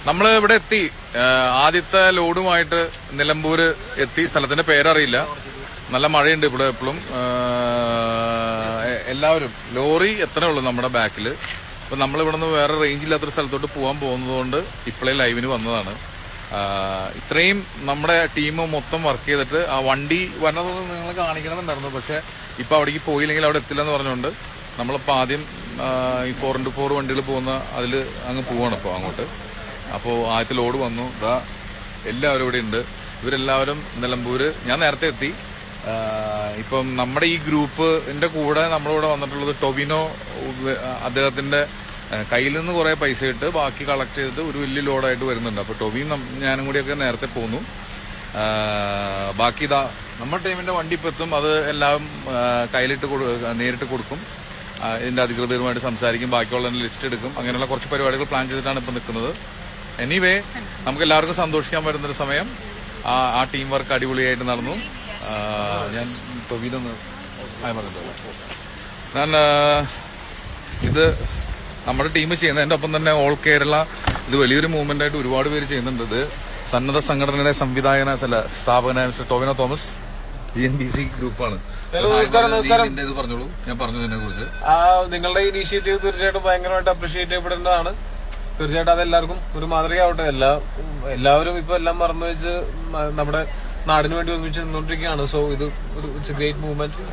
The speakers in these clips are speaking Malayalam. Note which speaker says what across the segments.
Speaker 1: നമ്മള് ഇവിടെ എത്തി. ആദ്യത്തെ ലോഡുമായിട്ട് നിലമ്പൂര് എത്തി. സ്ഥലത്തിന്റെ പേരറിയില്ല. നല്ല മഴയുണ്ട് ഇവിടെ എപ്പോഴും. എല്ലാവരും ലോറി എത്രയേ ഉള്ളൂ നമ്മുടെ ബാക്കില്. അപ്പൊ നമ്മളിവിടെ നിന്ന് വേറെ റേഞ്ച് ഇല്ലാത്തൊരു സ്ഥലത്തോട്ട് പോകാൻ പോകുന്നതുകൊണ്ട് ഇപ്പോഴേ ലൈവിന് വന്നതാണ്. ഇത്രയും നമ്മുടെ ടീം മൊത്തം വർക്ക് ചെയ്തിട്ട് ആ വണ്ടി വന്നത് നിങ്ങൾ കാണിക്കണമെന്നുണ്ടായിരുന്നു. പക്ഷെ ഇപ്പൊ അവിടേക്ക് പോയില്ലെങ്കിൽ അവിടെ എത്തില്ലെന്ന് പറഞ്ഞുകൊണ്ട് നമ്മളിപ്പോ ആദ്യം ഈ 4x4 വണ്ടികൾ പോകുന്ന അതിൽ അങ്ങ് പോവാണ് ഇപ്പൊ അങ്ങോട്ട്. അപ്പോൾ ആദ്യത്തെ ലോഡ് വന്നു. ഇതാ എല്ലാവരും ഇവിടെ ഉണ്ട്. ഇവരെല്ലാവരും നിലമ്പൂര്. ഞാൻ നേരത്തെ എത്തി. ഇപ്പം നമ്മുടെ ഈ ഗ്രൂപ്പിന്റെ കൂടെ നമ്മളിവിടെ വന്നിട്ടുള്ളത് ടൊവിനോ. അദ്ദേഹത്തിന്റെ കയ്യിൽ നിന്ന് കുറെ പൈസ ഇട്ട് ബാക്കി കളക്ട് ചെയ്തിട്ട് ഒരു വലിയ ലോഡായിട്ട് വരുന്നുണ്ട്. അപ്പൊ ടൊവിയും ഞാനും കൂടിയൊക്കെ നേരത്തെ പോന്നു. ബാക്കി ഇതാ നമ്മുടെ ടീമിന്റെ വണ്ടി ഇപ്പം എത്തും. അത് എല്ലാം കയ്യിലിട്ട് നേരിട്ട് കൊടുക്കും. ഇതിന്റെ അധികൃതരുമായിട്ട് സംസാരിക്കും. ബാക്കിയുള്ള ലിസ്റ്റ് എടുക്കും. അങ്ങനെയുള്ള കുറച്ച് പരിപാടികൾ പ്ലാൻ ചെയ്തിട്ടാണ് ഇപ്പൊ നിൽക്കുന്നത്. എനിവേ നമുക്ക് എല്ലാവർക്കും സന്തോഷിക്കാൻ പറ്റുന്നൊരു സമയം. ആ ടീം വർക്ക് അടിപൊളിയായിട്ട് നടന്നു. ഞാൻ ടൊവിനൊന്ന് ഞാൻ ഇത് നമ്മുടെ ടീം ചെയ്യുന്നതിന്റെ ഒപ്പം തന്നെ ഓൾ കേരള ഇത് വലിയൊരു മൂവ്മെന്റ് ആയിട്ട് ഒരുപാട് പേര് ചെയ്യുന്നുണ്ട്. ഇത് സന്നദ്ധ സംഘടനയുടെ സംവിധായകന സ്ഥാപകനായ മിസ്റ്റർ ടോവിനോ തോമസ് GNBC ഗ്രൂപ്പാണ്. ഇത് പറഞ്ഞോളൂ. ഞാൻ പറഞ്ഞു ഇതിനെ കുറിച്ച്.
Speaker 2: നിങ്ങളുടെ ഇനീഷ്യേറ്റീവ് തീർച്ചയായിട്ടും ഭയങ്കരമായിട്ട് അപ്രീഷിയേറ്റ് ചെയ്യപ്പെടേണ്ടതാണ്. തീർച്ചയായിട്ടും അതെല്ലാവർക്കും ഒരു മാതൃകയാവട്ടെ. എല്ലാവരും ഇപ്പൊ എല്ലാം മറന്നു വെച്ച് നമ്മുടെ നാടിന് വേണ്ടി ഒരുമിച്ച് നിന്നോണ്ടിരിക്കുകയാണ്. സോ ഇത് ഒരു ഗ്രേറ്റ് മൂവ്മെന്റ്.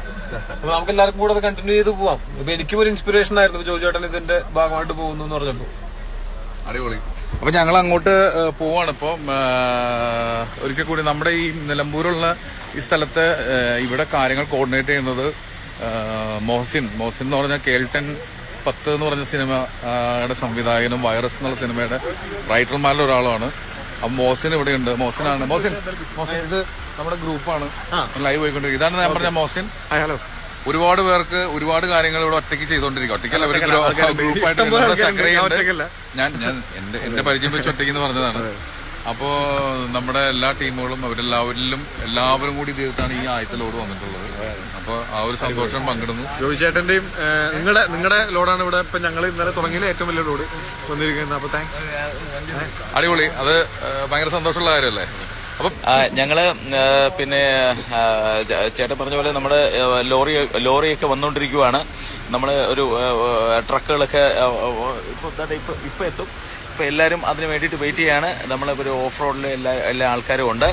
Speaker 2: അപ്പൊ നമുക്ക് എല്ലാവർക്കും കൂടെ അത് കണ്ടിന്യൂ ചെയ്ത് പോവാം. ഇപ്പൊ എനിക്കും ഒരു ഇൻസ്പിറേഷൻ ആയിരുന്നു ജോജു ചേട്ടൻ ഇതിന്റെ ഭാഗമായിട്ട് പോകുന്നു എന്ന് പറഞ്ഞപ്പോ.
Speaker 1: അടിപൊളി. അപ്പൊ ഞങ്ങൾ അങ്ങോട്ട് പോവാണ് ഇപ്പൊ. ഒരിക്കൽ കൂടി നമ്മുടെ ഈ നിലമ്പൂരുള്ള ഈ സ്ഥലത്ത് ഇവിടെ കാര്യങ്ങൾ കോർഡിനേറ്റ് ചെയ്യുന്നത് മോഹസിൻ എന്ന് പറഞ്ഞ കേൾട്ടൻ 10 എന്ന് പറഞ്ഞ സിനിമയുടെ സംവിധായകനും വൈറസ് എന്നുള്ള സിനിമയുടെ റൈറ്റർമാരിൽ ഒരാളാണ്. അപ്പൊ മോഹസിൻ ഇവിടെയുണ്ട്. മോഹസിൻ ഇത് നമ്മുടെ ഗ്രൂപ്പാണ്. ലൈവ് പോയിക്കൊണ്ടിരിക്കും. ഇതാണ് ഞാൻ പറഞ്ഞ മോഹസിൻ. ഹലോ. ഒരുപാട് പേർക്ക് ഒരുപാട് കാര്യങ്ങൾ ഇവിടെ ഒറ്റയ്ക്ക് ചെയ്തോണ്ടിരിക്കും. ഒറ്റയ്ക്കല്ല, ഗ്രൂപ്പായിട്ട് ഞാൻ എന്റെ പരിചയം വെച്ച് ഒറ്റയ്ക്ക് പറഞ്ഞതാണ്. അപ്പോ നമ്മുടെ എല്ലാ ടീമുകളും എല്ലാവരും കൂടി ചെയ്തിട്ടാണ് ഈ ആദ്യത്തെ ലോഡ് വന്നിട്ടുള്ളത്. അപ്പൊ ആ ഒരു സന്തോഷം പങ്കിടുന്നു.
Speaker 2: ജോജു ചേട്ടന്റെയും നിങ്ങളുടെ ലോഡാണ് ഇവിടെ ഇപ്പൊ ഞങ്ങൾ ഇന്നലെ തുടങ്ങിയ ഏറ്റവും വലിയ ലോഡ് വന്നിരിക്കുന്നത്. അപ്പൊ താങ്ക്സ്.
Speaker 1: അടിപൊളി. അത് ഭയങ്കര സന്തോഷമുള്ള കാര്യമല്ലേ. അപ്പം
Speaker 3: ഞങ്ങള് പിന്നെ ചേട്ടൻ പറഞ്ഞ പോലെ നമ്മുടെ ലോറിയൊക്കെ വന്നുകൊണ്ടിരിക്കുവാണ്. നമ്മള് ഒരു ട്രക്കുകളൊക്കെ ഇപ്പൊ എത്തും. ഇപ്പൊ എല്ലാരും അതിന് വേണ്ടിയിട്ട് വെയിറ്റ് ചെയ്യാണ്. നമ്മളെ ഒരു ഓഫ് റോഡിലെ എല്ലാ ആൾക്കാരും ഉണ്ട്.